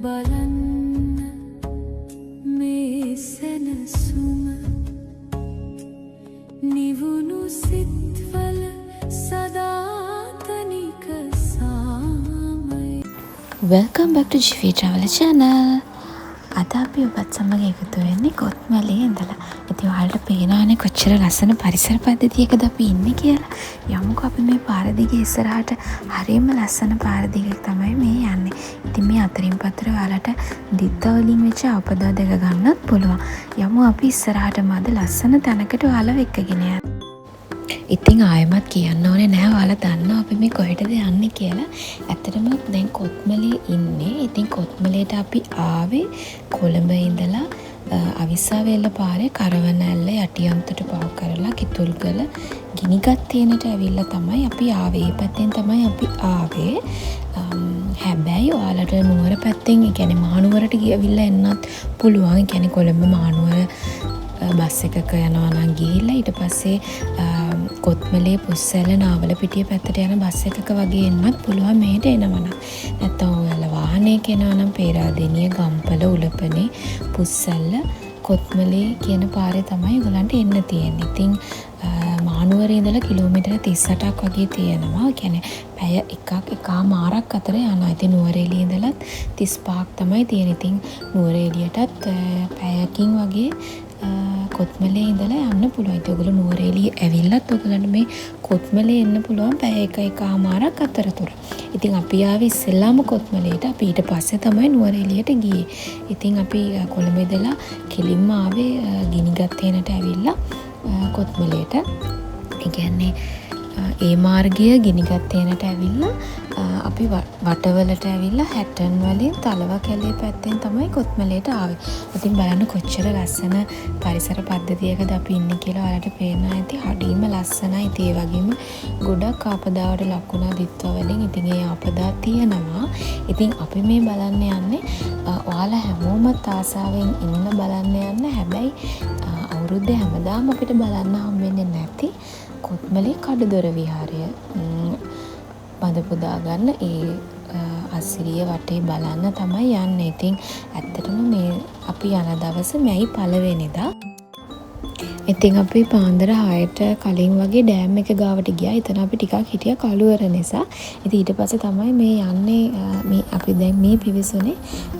බලන්න මේ සැනසුම නිවුණු සිත්වල සදාතනික සාමය. Welcome back to GV Travel Channel. අද අපි ඔබත් සමග එකතු වෙන්නේ කොත්මලේ ඉඳලා. ඉතින් ඔයාලට පේනවානේ කොච්චර ලස්සන පරිසර පද්ධතියකද අපි ඉන්නේ කියලා. යමුකෝ අපි මේ පාර දිගේ ඉස්සරහට හරියම ලස්සන පාර දිගේ තමයි මේ යන්නේ. ඉතින් මේ අතරින් පතර ඔයාලට දිත්ත වලින් වෙච්ච අපදා දෙක ගන්නත් පුළුවන්. යමු අපි ඉස්සරහටම අද ලස්සන තැනකට ඔයාලව එක්කගෙන යන්න. ඉතින් ආයෙමත් කියන්න ඕනේ නැහැ ඔයාලා දන්නවා අපි මේ කොහෙටද යන්නේ කියලා. ඇත්තටම දැන් කොත්මලේ ඉන්නේ. ඉතින් කොත්මලේට අපි ආවේ කොළඹ ඉඳලා අවිස්සාවේල්ල පාරේ කරවනැල්ල යටියන්තට පහු කරලා කිතුල්ගල ගිනිගත් තැනට ඇවිල්ලා තමයි අපි ආවේ. මේ පැත්තෙන් තමයි අපි ආවේ. හැබැයි ඔයාලට නුවර පැත්තෙන්, ඒ කියන්නේ මහනුවරට ගියවිල්ලා එන්නත් පුළුවන්. ඒ කියන්නේ කොළඹ මහනුවර බස් එකක යනවා නම් ගිහිල්ලා ඊට පස්සේ කොත්මලේ පුස්සැල නාවලපිටිය පැත්තට යන බස් එකක වගේ එන්නත් පුළුවන් මෙහෙට එනවනම්. නැත්නම් ඔයාලා වාහනයක එනවා නම් පේරාදෙණිය, ගම්පල, උලපනේ, පුස්සැල්ල, කොත්මලේ කියන පාරේ තමයි ඔයගලන්ට එන්න තියෙන්නේ. ඉතින් මහනුවරේ ඉඳලා කිලෝමීටර 38ක් වගේ තියෙනවා. ඒ කියන්නේ පැය එකමාරක් අතර යනවා. ඉතින් නුවරඑළිය ඉඳලත් 35ක් තමයි තියෙන්නේ. ඉතින් නුවරඑළියටත් පැයකින් වගේ කොත්මලේ ඉඳලා යන්න පුළුවන්. ඒත් ඔයගොල්ලෝ නුවරඑළිය ඇවිල්ලත් ඔයගලන්ට මේ කොත්මලේ එන්න පුළුවන් පැය එකමාරක් අතරතුර. ඉතින් අපි ආවේ ඉස්සෙල්ලාම කොත්මලේට. අපි ඊට පස්සේ තමයි නුවරඑළියට ගියේ. ඉතින් අපි කොළඹ ඉඳලා කෙලින්ම ආවේ ගිනිගත් තැනට ඇවිල්ලා කොත්මලේට. ඒ කියන්නේ ඒ මාර්ගය ගිනිගත් තැනට ඇවිල්ලා අපි වටවලට ඇවිල්ලා හැටන් වලින් තලව කැලේ පැත්තෙන් තමයි කොත්මලේට ආවේ. ඉතින් බලන්න කොච්චර ලස්සන පරිසර පද්ධතියකද අපි ඉන්නේ කියලා ඔයාලට පේනවා ඇති. හරිම ලස්සනයි. ඉතින් ඒ වගේම ගොඩක් ආපදාවට ලක් වුණා දිත්ව වලින්. ඉතින් ඒ ආපදා තියෙනවා. ඉතින් අපි මේ බලන්න යන්නේ ඔයාලා හැමෝමත් ආසාවෙන් ඉන්න බලන්න යන්න. හැබැයි අවුරුද්දේ හැමදාම අපිට බලන්න හම්බෙන්නේ නැති කොත්මලේ කඩදොර විහාරය බඳ පුදා ගන්න ඒ අසිරිය වටේ බලන්න තමයි යන්නේ. ඉතින් ඇත්තටම මේ අපි යන දවස මැයි 1 වෙනිදා. ඉතින් අපි පාන්දර 6ට කලින් වගේ ඩෑම් එක ගාවට ගියා. එතන අපි ටිකක් හිටියා කළුවර නිසා. ඉතින් ඊට පස්සේ තමයි මේ යන්නේ මේ අපි දැන් මේ පිවිසුනේ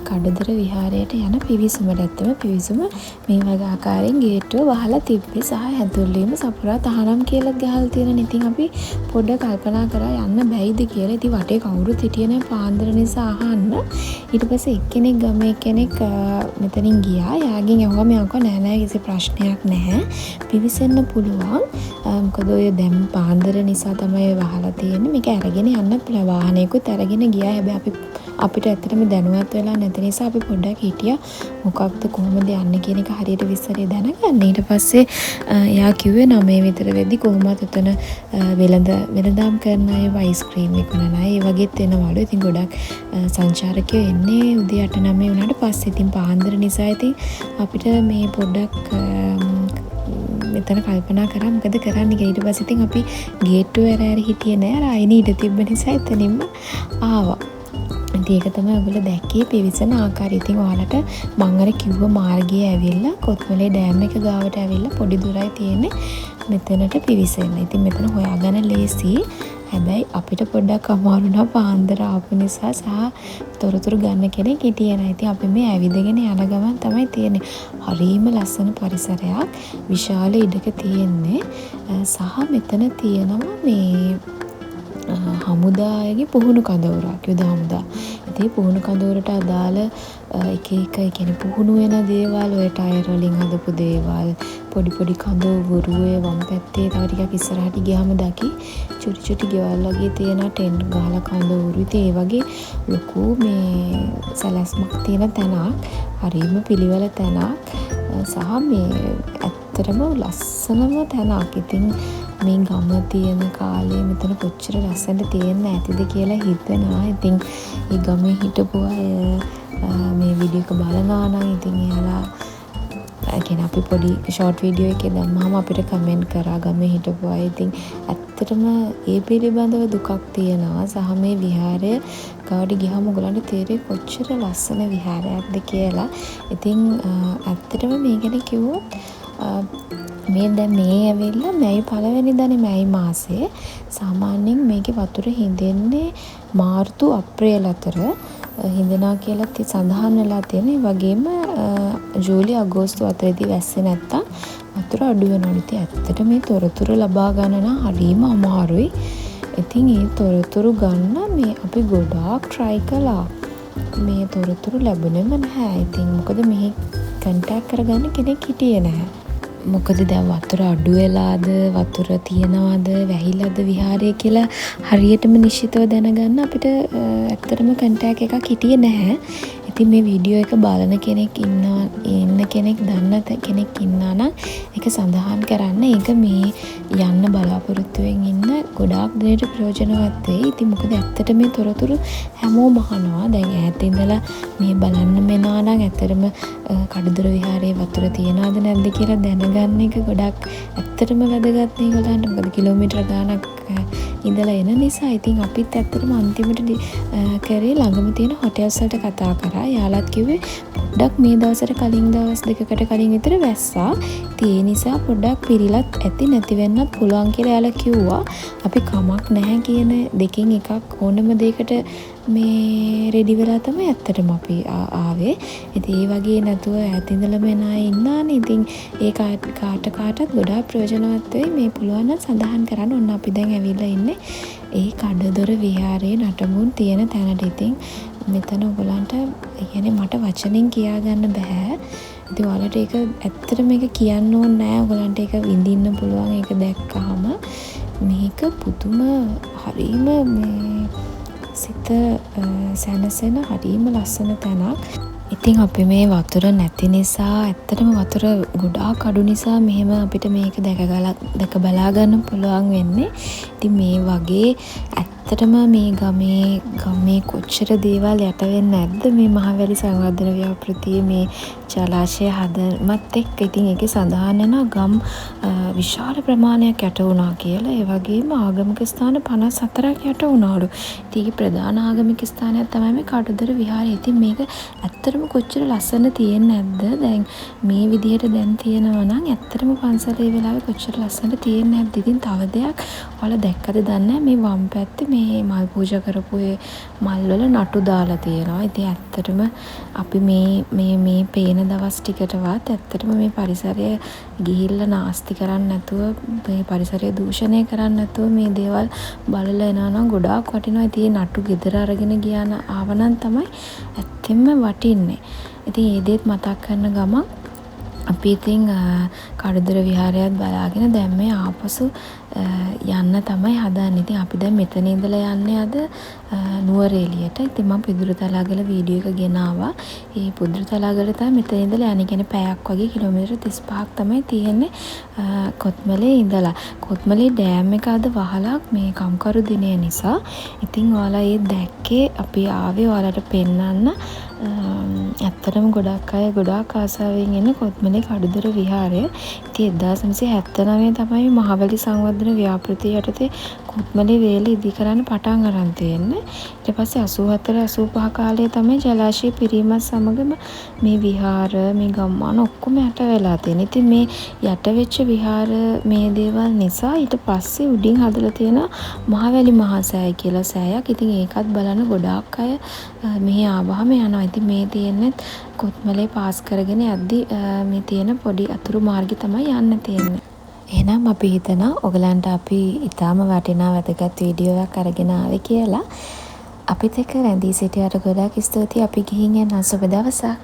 කඩදොර විහාරයට යන පිවිසුමට. ඇත්තම පිවිසුම මේ වගේ ආකාරයෙන් ගේට්ටුව වහලා තිබ්බේ සහ හැඳුල්වීම සපුරා තහනම් කියලා ගහලා තියෙනවා. ඉතින් අපි පොඩ්ඩක් කල්පනා කරා යන්න බැයිද කියලා. ඉතින් වටේ කවුරුත් හිටියේ නැහැ පාන්දර නිසා අහන්න. ඊට පස්සේ එක්කෙනෙක් ගමේ කෙනෙක් මෙතනින් ගියා. යාගෙන් ඇහුවා මෙයාක නෑ කිසි ප්‍රශ්නයක් නැහැ. පිවිසෙන්න පුළුවන්. මොකද ඔය දැන් පාන්දර නිසා තමයි වහලා තියෙන්නේ. මේක අරගෙන යන්න පුළුවන්. වාහනයකුත් අරගෙන ගියා. හැබැයි අපිට ඇත්තටම දැනුවත් වෙලා නැති නිසා අපි පොඩ්ඩක් හිටියා. මොකක්ද කොහොමද යන්නේ කියන එක හරියට විස්තරය දැනගන්න. ඊට පස්සේ එයා කිව්වේ 9 විතර වෙද්දි කොහොමද උතන වෙළඳාම් කරන අය අයිස්ක්‍රීම් විකුණන අය ඒ වගේත් එනවලු. ඉතින් ගොඩක් සංචාරකයෝ එන්නේ උදේ 8-9 වුණාට පස්සේ. ඉතින් පාන්දර නිසා ඉතින් අපිට මේ පොඩ්ඩක් මෙතන කල්පනා කරා මොකද කරන්න කියලා. ඊට පස්සේ ඉතින් අපි ගේට්ටුව ඇර හිටියේ නෑ. රායිනී ඉඳ තිබ්බ නිසා එතනින්ම ආවා. ඉතින් ඒක තමයි ඔයගොල්ලෝ දැක්කේ පිවිසන ආකාරය. ඉතින් ඔයාලට මම අර කිව්ව මාර්ගයේ ඇවිල්ලා කොත්මලේ ඩෑම් එක ගාවට ඇවිල්ලා පොඩි දුරයි තියෙන්නේ මෙතනට පිවිසෙන්න. ඉතින් මෙතන හොයාගන්න ලේසි. හැබැයි අපිට පොඩ්ඩක් අමාරු වුණා පාන්දර ආපු නිසා සහ තොරතුරු ගන්න කෙනෙක් හිටියේ නැහැ. ඉතින් අපි මේ ඇවිදගෙන යන ගමන් තමයි තියෙන්නේ. හරිම ලස්සන පරිසරයක්. විශාල ඉඩක තියෙන්නේ. සහ මෙතන තියෙනවා මේ හමුදායගේ පුහුණු කඳවුරක්, යුද හමුදා. ඉතින් පුහුණු කඳවුරට අදාළ එක ඒ කියන්නේ පුහුණු වෙන දේවල්, ඔය ටයර් වලින් හදපු දේවල්, පොඩි කඳවුරු ඔය වම් පැත්තේ තව ටිකක් ඉස්සරහට ගියාම දකි චුටි ගෙවල් වගේ තියෙන ටෙන්ට් ගහලා කඳවුරු. ඉතින් ඒ වගේ ලොකු මේ සැලැස්මක් තියෙන තැනක්. හරිම පිළිවෙල තැනක්. සහ මේ ඇත්තටම ලස්සනම තැනක්. ඉතින් මේ ගම තියෙන කාලේ මෙතන කොච්චර ලස්සනට තියෙන්න ඇතිද කියලා හිතනවා. ඉතින් මේ ගමේ හිටපු අය මේ වීඩියෝ එක බලනවා නම් ඉතින් එයාලා කියන්නේ අපි පොඩි ෂෝට් වීඩියෝ එකේ දැම්මම අපිට කමෙන්ට් කරා ගමේ හිටපු අය. ඉතින් ඇත්තටම ඒ පිළිබඳව දුකක් තියෙනවා. සහ මේ විහාරය ගාඩි ගිහම ඔයගලන්ට තේරෙයි කොච්චර ලස්සන විහාරයක්ද කියලා. ඉතින් ඇත්තටම මේ ගැන කිව්වොත් මේ දැන් මේ ඇවිල්ලා මැයි පළවෙනිදානේ මැයි මාසේ. සාමාන්‍යයෙන් මේකේ වතුර හිඳෙන්නේ මාර්තු අප්‍රේල් අතර හිඳනවා කියලා සඳහන් වෙලා තියෙන. ඒ වගේම ජූලි අගෝස්තු අතරේදී වැස්සේ නැත්තම් වතුර අඩු වෙනවා. ඉතින් ඇත්තට මේ තොරතුරු ලබා ගන්න නම් හරිම අමාරුයි. ඉතින් මේ තොරතුරු ගන්න මේ අපි ගොඩාක් try කළා. මේ තොරතුරු ලැබුණෙම නැහැ. ඉතින් මොකද මෙහි කන්ටැක්ට් කරගන්න කෙනෙක් හිටියේ නැහැ. මොකද දැන් වතුර අඩු වෙලාද වතුර තියනවාද වැහිලාද විහාරය කියලා හරියටම නිශ්චිතව දැනගන්න අපිට ඇත්තටම කන්ටැක්ට් එකක් හිටියේ නැහැ. ඉතින් මේ වීඩියෝ එක බලන කෙනෙක් ඉන්න කෙනෙක් දන්න කෙනෙක් ඉන්නා නම් ඒක සඳහන් කරන්න. ඒක මේ යන්න බලාපොරොත්තුවෙන් ඉන්න ගොඩාක් දෙනෙට ප්‍රයෝජනවත් වෙයි. ඉතින් මොකද ඇත්තට මේ තොරතුරු හැමෝම අහනවා. දැන් ඈත ඉඳලා මේ බලන්න මෙනවා නම් ඇත්තටම කඩුදොර විහාරයේ වතුර තියනවද නැද්ද කියලා දැනගන්න එක ගොඩක් ඇත්තටම වැදගත් මේගොල්ලන්ට. මොකද කිලෝමීටර ගාණක් ඉඳලා එන නිසා. ඉතින් අපිත් ඇත්තටම අන්තිමට කරේ ළඟම තියෙන හොටෙල්ස් වලට කතා කරා. යාළුවත් කිව්වේ පොඩ්ඩක් මේ දවසට කලින් දවස් දෙකකට කලින් විතර වැස්සා. ඉතින් ඒ නිසා පොඩ්ඩක් පිරීලත් ඇති නැති වෙන්නත් පුළුවන් කියලා යාළුවා කිව්වා. අපි කමක් නැහැ කියන දෙකෙන් එකක් ඕනම දෙයකට මේ රෙඩි වෙලා තමයි ඇත්තටම අපි ආවේ. ඉතින් ඒ වගේ නැතුව ඈත ඉඳලා මෙන අය ඉන්නානේ. ඉතින් ඒ කාටත් ගොඩාක් ප්‍රයෝජනවත් වෙයි. මේ පුළුවන් නම් සඳහන් කරන්න. ඔන්න අපි දැන් ඇවිල්ලා ඉන්නේ ඒ කඩදොර විහාරයේ නටමුන් තියෙන තැනට. ඉතින් මෙතන ඔයගලන්ට කියන්නේ මට වචනෙන් කියා ගන්න බෑ. ඉතින් ඔයාලට ඒක ඇත්තට මේක කියන්න ඕනේ නෑ. ඔයගලන්ට ඒක විඳින්න පුළුවන්. ඒක දැක්කහම මේක පුදුම හරීම මේ සිත සැනසෙන හරීම ලස්සන තැනක්. ඉතින් අපි මේ වතුර නැති නිසා ඇත්තටම වතුර ගොඩාක් අඩු නිසා මෙහෙම අපිට මේක දැක බලා ගන්න පුළුවන් වෙන්නේ. ඉතින් මේ වගේ ඇත්තටම මේ ගමේ කොච්චර දේවල් යට වෙන්නේ නැද්ද මේ මහවැලි සංවර්ධන ව්‍යාපෘතියේ මේ ජලාශය හදමත් එක්ක. ඉතින් ඒකේ සඳහන් වෙනවා ගම් විශාල ප්‍රමාණයක් යට වුණා කියලා. ඒ වගේම ආගමික ස්ථාන 54ක් යට වුණාලු. ඉතින් ප්‍රධාන ආගමික ස්ථානයක් තමයි මේ කඩුදොර විහාරය. ඉතින් මේක ඇත්තටම කොච්චර ලස්සන තියෙන්නේ නැද්ද? දැන් මේ විදිහට දැන් තියෙනවා නම් ඇත්තටම පන්සලේ වෙලාවේ කොච්චර ලස්සනට තියෙන්නේ නැද්ද? ඉතින් තව දෙයක් ඔයාලා දැක්කද දන්නේ මේ වම් පැත්තේ මේ මල් පූජා කරපු ඒ මල් වල නටු දාලා තියෙනවා. ඉතින් ඇත්තටම අපි මේ පේන දවස් ටිකටවත් ඇත්තටම මේ පරිසරය ගිහිල්ලා නාස්ති කරන්නේ නැතුව මේ පරිසරය දූෂණය කරන්නේ නැතුව මේ දේවල් බලලා එනවා නම් ගොඩාක් වටිනවා. ඉතින් නටු ගෙදර අරගෙන ගියාන ආවනම් තමයි ඇත්තෙන්ම වටින්නේ. ඉතින් ඒ දේත් මතක් කරන ගමන් අපි ඉතින් කඩුදොර විහාරයත් බලාගෙන දැන් මේ ආපසු යන්න තමයි හදන්නේ. ඉතින් අපි දැන් මෙතන ඉඳලා යන්නේ අද නුවරඑළියට. ඉතින් මම පිදුරුතලාගල වීඩියෝ එක ගෙනාවා. ඒ පිදුරුතලාගල තමයි මෙතන ඉඳලා යන්නේ. කියන්නේ පැයක් වගේ කිලෝමීටර 35ක් තමයි තියෙන්නේ කොත්මලේ ඉඳලා. කොත්මලේ ඩෑම් එක අද වහලා මේ කම්කරු දිනය නිසා. ඉතින් ඔයාලා ඒ දැක්කේ අපි ආවේ ඔයාලට පෙන්නන්න. ඇත්තටම ගොඩක් අය ගොඩාක් ආසාවෙන් ඉන්න කොත්මලේ කඩුදොර විහාරය. ඉතින් 1979 තමයි මහවැලි සංවර්ධන ව්‍යාපෘතිය යටතේ කොත්මලේ වේල ඉදි කරන්න පටන් අරන් තියෙන්නේ. ඊට පස්සේ 84 85 කාලේ තමයි ජලාශය පිරීමත් සමගම මේ විහාර මේ ගම්මාන ඔක්කොම යට වෙලා තියෙන්නේ. ඉතින් මේ යට වෙච්ච විහාර මේ දේවල් නිසා ඊට පස්සේ උඩින් හදලා තියෙන මහවැලි මහා සෑය කියලා සෑයක්. ඉතින් ඒකත් බලන්න ගොඩාක් අය මෙහි ආවහම යනවා. ඉතින් මේ තියෙන්නේ කොත්මලේ පාස් කරගෙන යද්දි මේ තියෙන පොඩි අතුරු මාර්ගය තමයි යන්න තියෙන්නේ. එහෙනම් අපි හිතනවා ඔයගලන්ට අපි ඊටාම වටිනා වැදගත් වීඩියෝ එකක් අරගෙන ආවේ කියලා. අපිත් එක්ක රැඳී සිටියට ගොඩාක් ස්තුතියි. අපි ගිහින් යන සුබ දවසක්.